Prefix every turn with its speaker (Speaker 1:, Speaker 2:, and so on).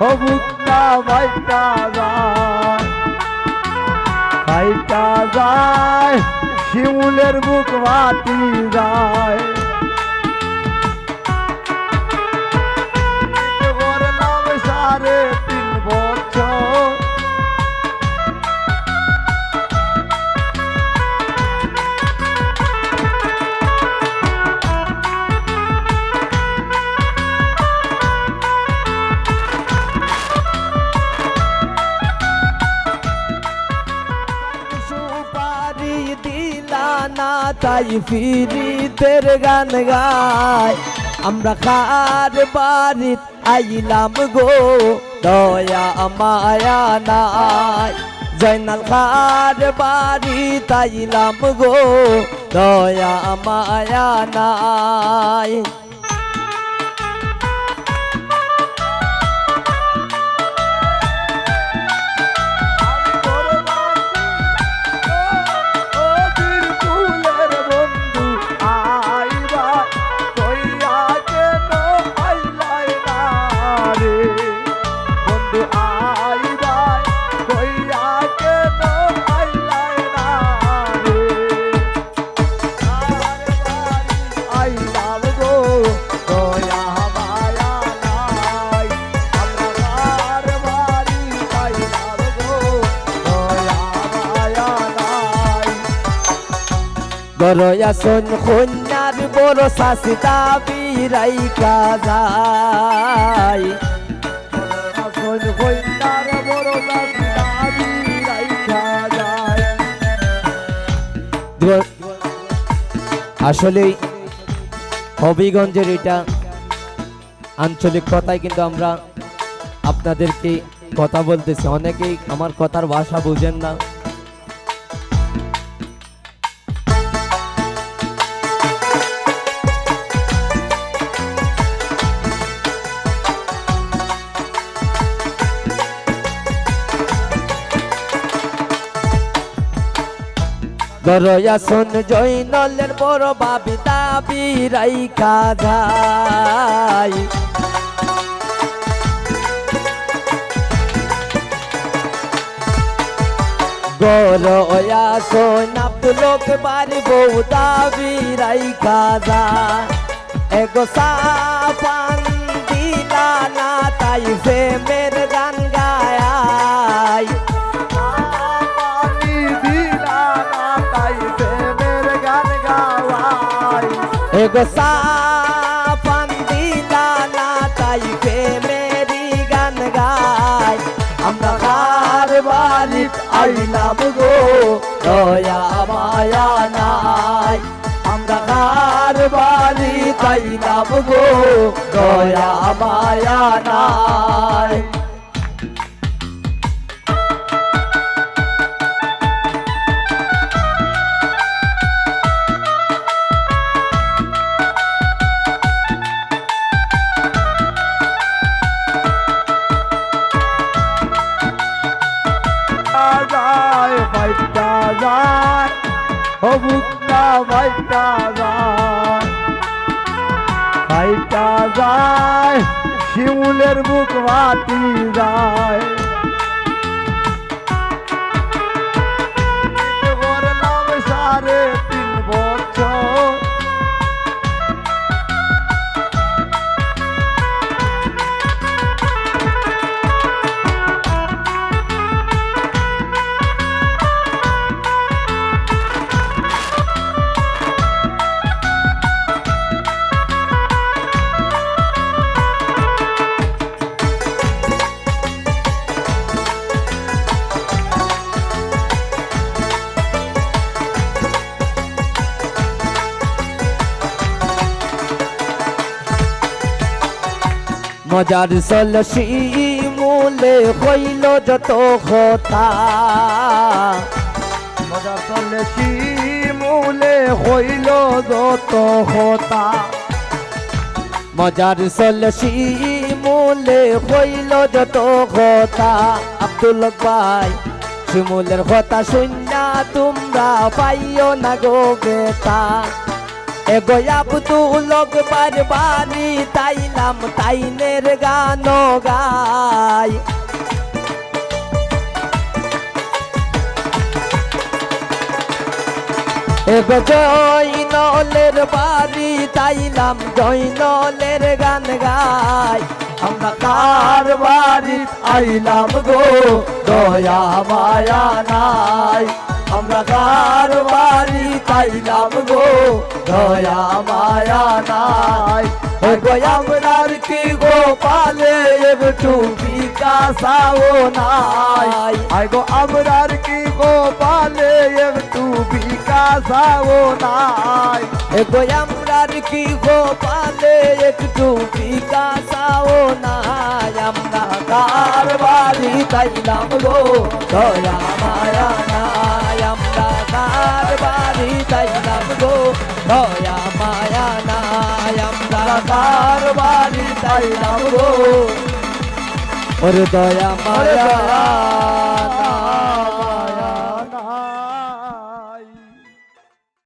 Speaker 1: ও বুকটা বাইটা যায় বাইটা যায় শিমুলের বুক বাতি যায় করলাম 3.5 বছর
Speaker 2: না তাই ফিরিতের গান গায় আমরা কার বাড়িত আইলাম গো দয়া মায়া নাই জয়নাল কার বাড়িত আইলাম গো দয়া মায়া নাই গরয়া সোন কন্যার বড় শাসি দাবি রাইকা যায়
Speaker 1: সোন কন্যার বড় শাসি দাবি রাইকা যায়
Speaker 2: আসলে হবিগঞ্জের এটা আঞ্চলিক কথায় কিন্তু আমরা আপনাদেরকে কথা বলতেছি অনেকেই আমার কথার ভাষা বুঝেন না গরয়া সোন জয়নলের বড় বাবি দাবি রাইকা যায় গরয়া সোন আব্দুলক বাড়ি বউ দাবি রাইকা যায় এগো সাপান দিলা না তাই প্রেমের গান গায় এগো সাপান দিলা না তাই প্রেমেরি গান গায় আমরা কার বাড়িত আইলাম গো দয়া মায়া নাই আমরা কার বাড়িত আইলাম গো দয়া মায়া নাই
Speaker 1: বাইটা যায় ও বুকটা বাইটা যায় বাইটা যায় শিমুলের বুক বাতি যায় করলাম 3.5 বছর
Speaker 2: মজার সলসি মূলে হইল যত কথা
Speaker 1: মজার সলসি মূলে হইল যত কথা
Speaker 2: মজার সলসি মূলে হইল যত কথা আব্দুল ভাই শিমুলের কথা শুননা তোমরা পাইও না গো বেতা এগো আব্দুল আকবার বাড়ি তাইলাম তাইনের গান গাই এগো জয়নলের বাড়ি তাইলাম জয়নলের গান গাই
Speaker 1: আমরা কার বাড়ি আইলাম গো দয়া মায়া নাই আমরা কার বাড়ি আইলাম গো দয়া মায়া নাই গো আমরার কি গো পালে একটু বিকাশাও নাই আই গো আমরার কি গো পালে একটু বিকাশাও নাই
Speaker 2: এগো আমরার কি গো পালে একটু বিকাশাও নাই আমরা
Speaker 1: কার বাড়ি
Speaker 2: তাইলাম গো দয়া মায়া নাই আমরা কার বাড়ি তাইলাম গো দয়া মায়া নাই আমরা
Speaker 1: কার বাড়ি আইলাম গো
Speaker 2: ওরে দয়া মায়া
Speaker 1: দয়া নাই।